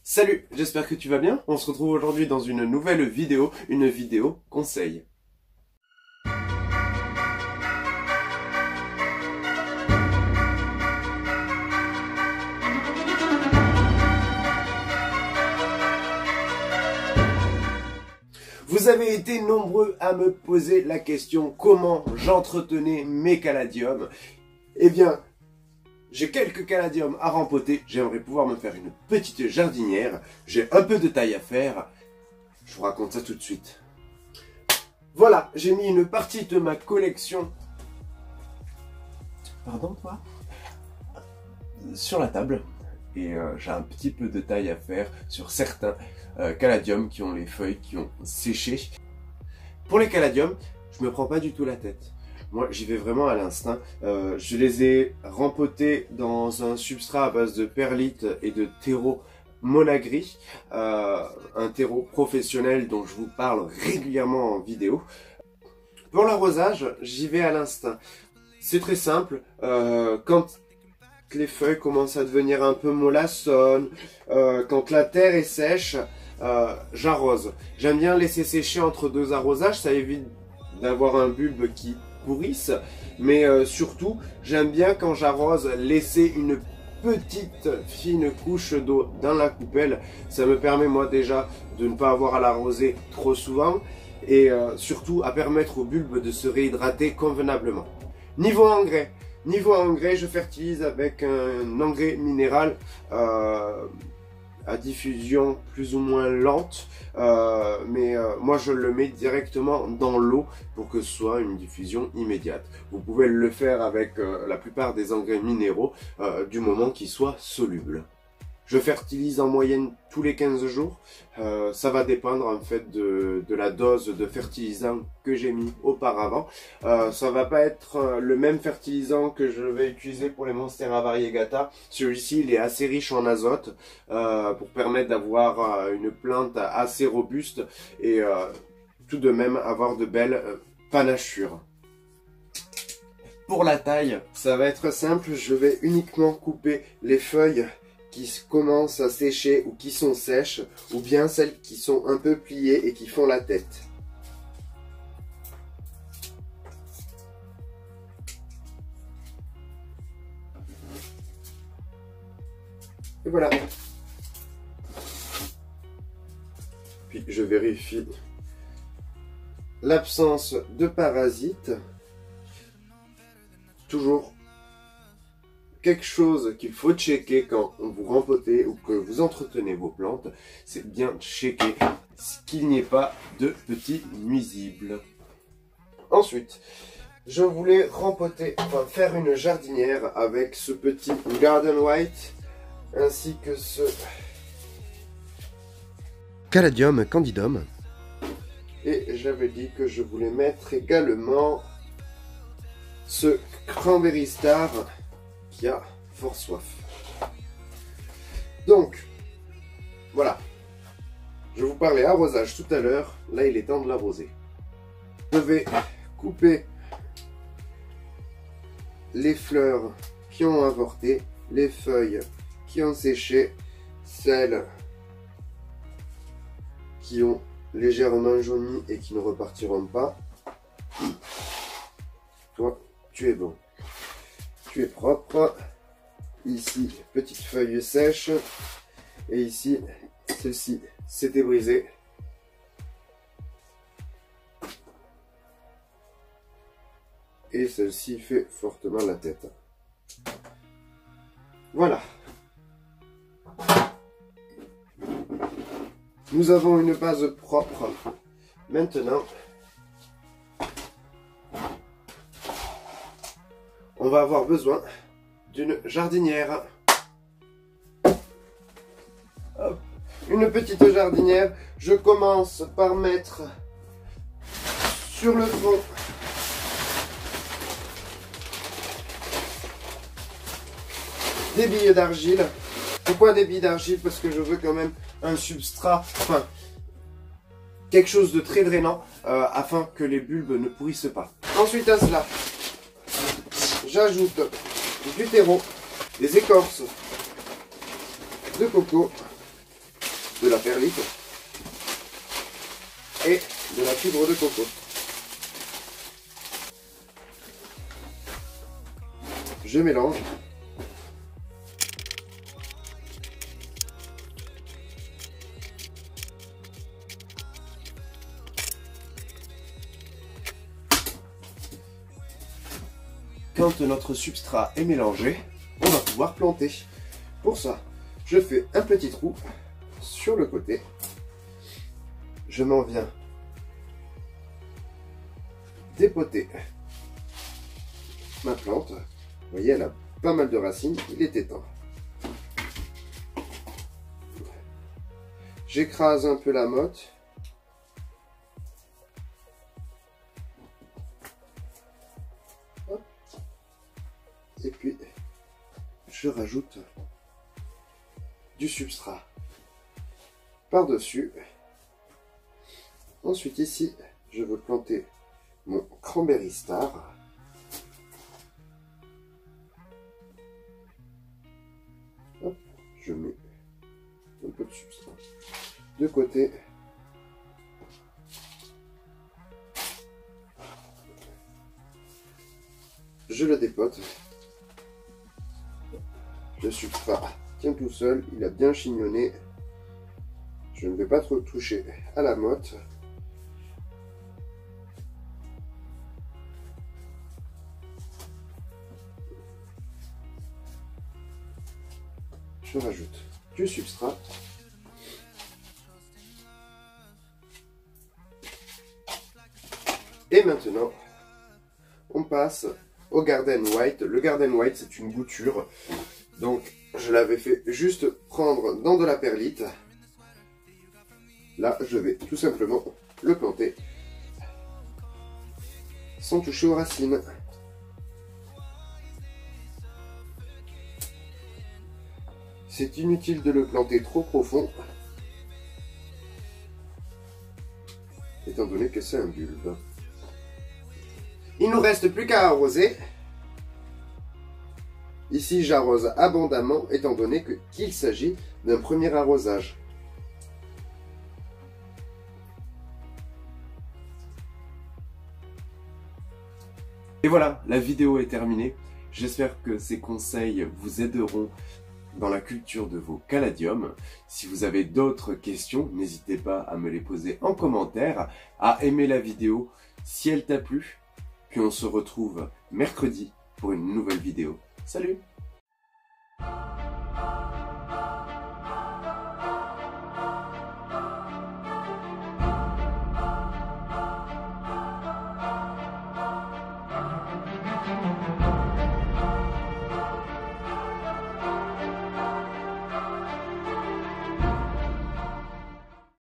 Salut, j'espère que tu vas bien. On se retrouve aujourd'hui dans une nouvelle vidéo, une vidéo conseil. Vous avez été nombreux à me poser la question comment j'entretenais mes caladiums. Eh bien, j'ai quelques caladiums à rempoter, j'aimerais pouvoir me faire une petite jardinière, j'ai un peu de taille à faire, je vous raconte ça tout de suite. Voilà, j'ai mis une partie de ma collection, pardon toi, sur la table, et j'ai un petit peu de taille à faire sur certains caladiums qui ont les feuilles qui ont séché. Pour les caladiums, je me prends pas du tout la tête. Moi, j'y vais vraiment à l'instinct. Je les ai rempotés dans un substrat à base de perlite et de terreau Monagri, un terreau professionnel dont je vous parle régulièrement en vidéo. Pour l'arrosage, j'y vais à l'instinct. C'est très simple. Quand les feuilles commencent à devenir un peu mollassonnes, quand la terre est sèche, j'arrose. J'aime bien laisser sécher entre deux arrosages, ça évite d'avoir un bulbe qui pourrisse, mais surtout j'aime bien quand j'arrose laisser une petite fine couche d'eau dans la coupelle. Ça me permet moi déjà de ne pas avoir à l'arroser trop souvent et surtout à permettre au bulbe de se réhydrater convenablement. Niveau engrais, je fertilise avec un engrais minéral à diffusion plus ou moins lente, mais moi je le mets directement dans l'eau pour que ce soit une diffusion immédiate. Vous pouvez le faire avec la plupart des engrais minéraux du moment qu'ils soient solubles. Je fertilise en moyenne tous les 15 jours. Ça va dépendre en fait de la dose de fertilisant que j'ai mis auparavant. Ça va pas être le même fertilisant que je vais utiliser pour les Monstera Variegata. Celui-ci il est assez riche en azote pour permettre d'avoir une plante assez robuste et tout de même avoir de belles panachures. Pour la taille, ça va être simple. Je vais uniquement couper les feuilles qui commencent à sécher ou qui sont sèches, ou bien celles qui sont un peu pliées et qui font la tête. Et voilà. Puis je vérifie l'absence de parasites. Toujours quelque chose qu'il faut checker quand vous rempotez ou que vous entretenez vos plantes, c'est bien checker qu'il n'y ait pas de petits nuisibles. Ensuite, je voulais rempoter, enfin faire une jardinière avec ce petit Garden White ainsi que ce Caladium candidum. Et j'avais dit que je voulais mettre également ce Cranberry Star qui a fort soif. Donc, voilà. Je vous parlais arrosage tout à l'heure. Là, il est temps de l'arroser. Je vais couper les fleurs qui ont avorté, les feuilles qui ont séché, celles qui ont légèrement jauni et qui ne repartiront pas. Toi, tu es bon. Tu es propre. Ici, petite feuille sèche. Et ici, ceci s'était brisé. Et celle-ci fait fortement la tête. Voilà. Nous avons une base propre. Maintenant, on va avoir besoin d'une jardinière. Hop. Une petite jardinière. Je commence par mettre sur le fond des billes d'argile. Pourquoi des billes d'argile? Parce que je veux quand même un substrat, enfin quelque chose de très drainant afin que les bulbes ne pourrissent pas. Ensuite à cela, j'ajoute du terreau, des écorces de coco de la perlite et de la fibre de coco. Je mélange. Quand notre substrat est mélangé, on va pouvoir planter. Pour ça, je fais un petit trou sur le côté. Je m'en viens dépoter ma plante. Vous voyez, elle a pas mal de racines, il était temps. J'écrase un peu la motte. Hop. Et puis, je rajoute du substrat par-dessus. Ensuite, ici, je veux planter mon cranberry star. Hop, je mets un peu de substrat de côté. Je le dépote. Le substrat tient tout seul, il a bien chignonné. Je ne vais pas trop toucher à la motte. Je rajoute du substrat. Et maintenant, on passe au Garden White. Le Garden White, c'est une bouture. Donc, je l'avais fait juste prendre dans de la perlite. Là, je vais tout simplement le planter sans toucher aux racines. C'est inutile de le planter trop profond, étant donné que c'est un bulbe. Il ne nous reste plus qu'à arroser. Ici, j'arrose abondamment, étant donné qu'il s'agit d'un premier arrosage. Et voilà, la vidéo est terminée. J'espère que ces conseils vous aideront dans la culture de vos caladiums. Si vous avez d'autres questions, n'hésitez pas à me les poser en commentaire, à aimer la vidéo si elle t'a plu. Puis on se retrouve mercredi pour une nouvelle vidéo. Salut!